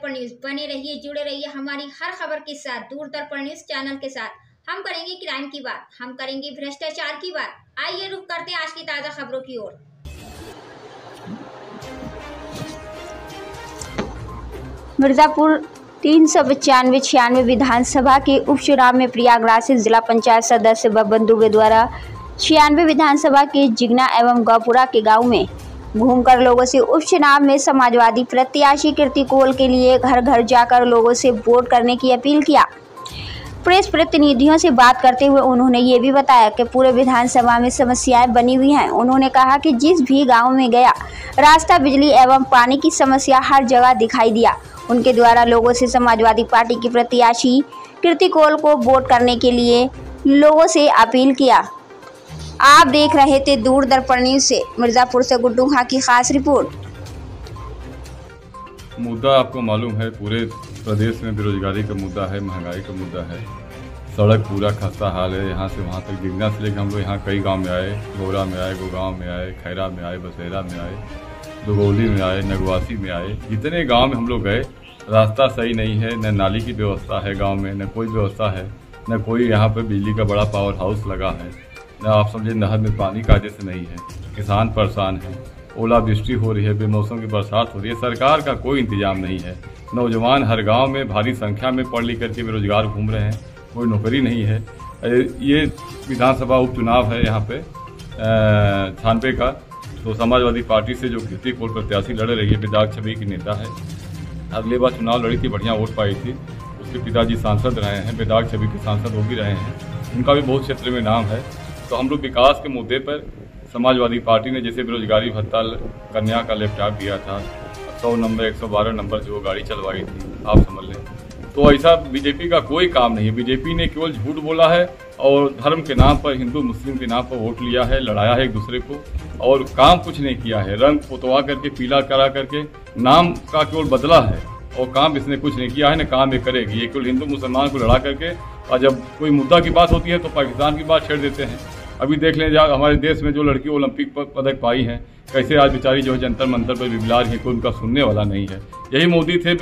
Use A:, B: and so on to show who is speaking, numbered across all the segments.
A: दर्पण न्यूज। बने रहिए, जुड़े रहिए हमारी हर खबर के साथ दूरदर्पण न्यूज चैनल के साथ। हम करेंगे क्राइम की बात, हम करेंगे भ्रष्टाचार की बात। आइए रुक करते हैं आज की ताजा खबरों की ओर।
B: मिर्जापुर 395-96 विधानसभा के उपचुनाव में प्रयागराज से जिला पंचायत सदस्य बबन दुबे द्वारा 96 विधानसभा के जिगना एवं गौपुरा के गांव में घूमकर लोगों से उपचुनाव में समाजवादी प्रत्याशी कीर्ति कोल के लिए घर घर जाकर लोगों से वोट करने की अपील किया। प्रेस प्रतिनिधियों से बात करते हुए उन्होंने ये भी बताया कि पूरे विधानसभा में समस्याएं बनी हुई हैं। उन्होंने कहा कि जिस भी गांव में गया रास्ता, बिजली एवं पानी की समस्या हर जगह दिखाई दिया। उनके द्वारा लोगों से समाजवादी पार्टी की प्रत्याशी कीर्ति कोल को वोट करने के लिए लोगों से अपील किया। आप देख रहे थे दूरदर्पण न्यूज से मिर्जापुर से गुड्डू खां की खास रिपोर्ट।
C: मुद्दा आपको मालूम है, पूरे प्रदेश में बेरोजगारी का मुद्दा है, महंगाई का मुद्दा है, सड़क पूरा खस्ता हाल है। यहाँ से वहाँ तक जिगना से लेकर हम लोग यहाँ कई गांव में आए, घोरा में आए, गुड़गांव में आए, खैरा में आए, बसेरा में आए, दुगौली में आए, नगवासी में आए। जितने गाँव में हम लोग गए, रास्ता सही नहीं है, न नाली की व्यवस्था है गाँव में, न कोई व्यवस्था है, न कोई यहाँ पर बिजली का बड़ा पावर हाउस लगा है, न आप समझे नहर में पानी कायदे से नहीं है। किसान परेशान है, ओलावृष्टि हो रही है, बेमौसम की बरसात हो रही है, सरकार का कोई इंतजाम नहीं है। नौजवान हर गांव में भारी संख्या में पढ़ लिख करके बेरोजगार घूम रहे हैं, कोई नौकरी नहीं है। ये विधानसभा उपचुनाव है यहाँ पे 96 का। तो समाजवादी पार्टी से जो कीर्ति कोल प्रत्याशी लड़ रही है, बेदाग छवि की नेता है। अगले बार चुनाव लड़ी थी, बढ़िया वोट पाई थी। उसके पिताजी सांसद रहे हैं, बेदाग छवि के सांसद हो भी रहे हैं, उनका भी बहुत क्षेत्र में नाम है। तो हम लोग विकास के मुद्दे पर समाजवादी पार्टी ने जैसे बेरोजगारी भत्ता, कन्या का लैपटॉप दिया था, 100 नंबर 112 नंबर जो गाड़ी चलवाई थी, आप समझ लें। तो ऐसा बीजेपी का कोई काम नहीं है। बीजेपी ने केवल झूठ बोला है और धर्म के नाम पर, हिंदू मुस्लिम के नाम पर वोट लिया है, लड़ाया है एक दूसरे को, और काम कुछ नहीं किया है। रंग पोतवा करके, पीला करा करके नाम का केवल बदला है और काम इसने कुछ नहीं किया है, न काम ये करेगी। ये केवल हिंदू मुसलमान को लड़ा करके, और जब कोई मुद्दा की बात होती है तो पाकिस्तान की बात छेड़ देते हैं। अभी देख लें हमारे देश में जो लड़की ओलंपिक पदक पाई हैं, कैसे आज बेचारी जो है जंतर मंतर पर बिबला रही है, कोई उनका सुनने वाला नहीं है। यही मोदी थे,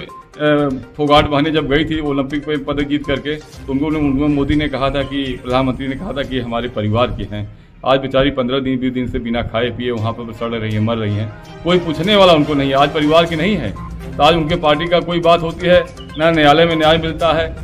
C: फोगाट बहने जब गई थी ओलंपिक पे पदक जीत करके, तो उनको मोदी ने कहा था कि, प्रधानमंत्री ने कहा था कि हमारे परिवार के हैं। आज बेचारी 15-20 दिन से बिना खाए पिए वहाँ पर सड़ रही है, मर रही हैं, कोई पूछने वाला उनको नहीं है। आज परिवार की नहीं है, तो आज उनके पार्टी का कोई बात होती है, ना न्यायालय में न्याय मिलता है,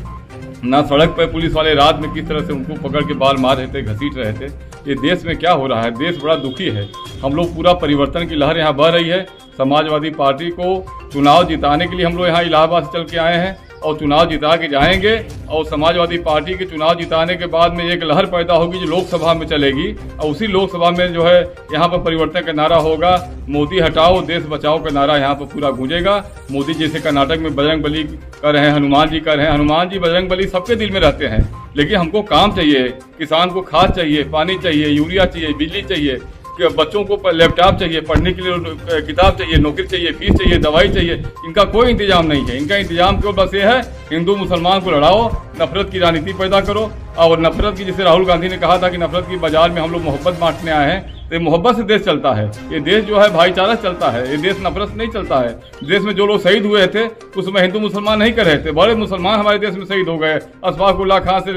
C: ना सड़क पर पुलिस वाले रात में किस तरह से उनको पकड़ के बाल मार रहे थे, घसीट रहे थे। ये देश में क्या हो रहा है? देश बड़ा दुखी है। हम लोग पूरा परिवर्तन की लहर यहाँ बह रही है। समाजवादी पार्टी को चुनाव जिताने के लिए हम लोग यहाँ इलाहाबाद से चल के आए हैं और चुनाव जिता के जाएंगे। और समाजवादी पार्टी के चुनाव जिताने के बाद में एक लहर पैदा होगी जो लोकसभा में चलेगी, और उसी लोकसभा में जो है यहाँ पर परिवर्तन का नारा होगा, मोदी हटाओ देश बचाओ का नारा यहाँ पर पूरा गूंजेगा। मोदी जैसे कर्नाटक में बजरंग बली कर रहे हैं, हनुमान जी कर रहे हैं। हनुमान जी, बजरंग बली सबके दिल में रहते हैं, लेकिन हमको काम चाहिए। किसान को खाद चाहिए, पानी चाहिए, यूरिया चाहिए, बिजली चाहिए, बच्चों को लैपटॉप चाहिए, पढ़ने के लिए किताब चाहिए, नौकरी चाहिए, फीस चाहिए, दवाई चाहिए। इनका कोई इंतजाम नहीं है। इनका इंतजाम केवल बस ये है, हिंदू मुसलमान को लड़ाओ, नफरत की राजनीति पैदा करो। और नफरत की, जैसे राहुल गांधी ने कहा था कि नफरत की बाजार में हम लोग मोहब्बत बांटने आए हैं, तो ये मोहब्बत से देश चलता है। ये देश जो है भाईचारा चलता है, ये देश नफरत नहीं चलता है। देश में जो लोग शहीद हुए थे उसमें हिंदू मुसलमान नहीं कर रहे थे, बड़े मुसलमान हमारे देश में शहीद हो गए। अशफाक उल्लाह खां से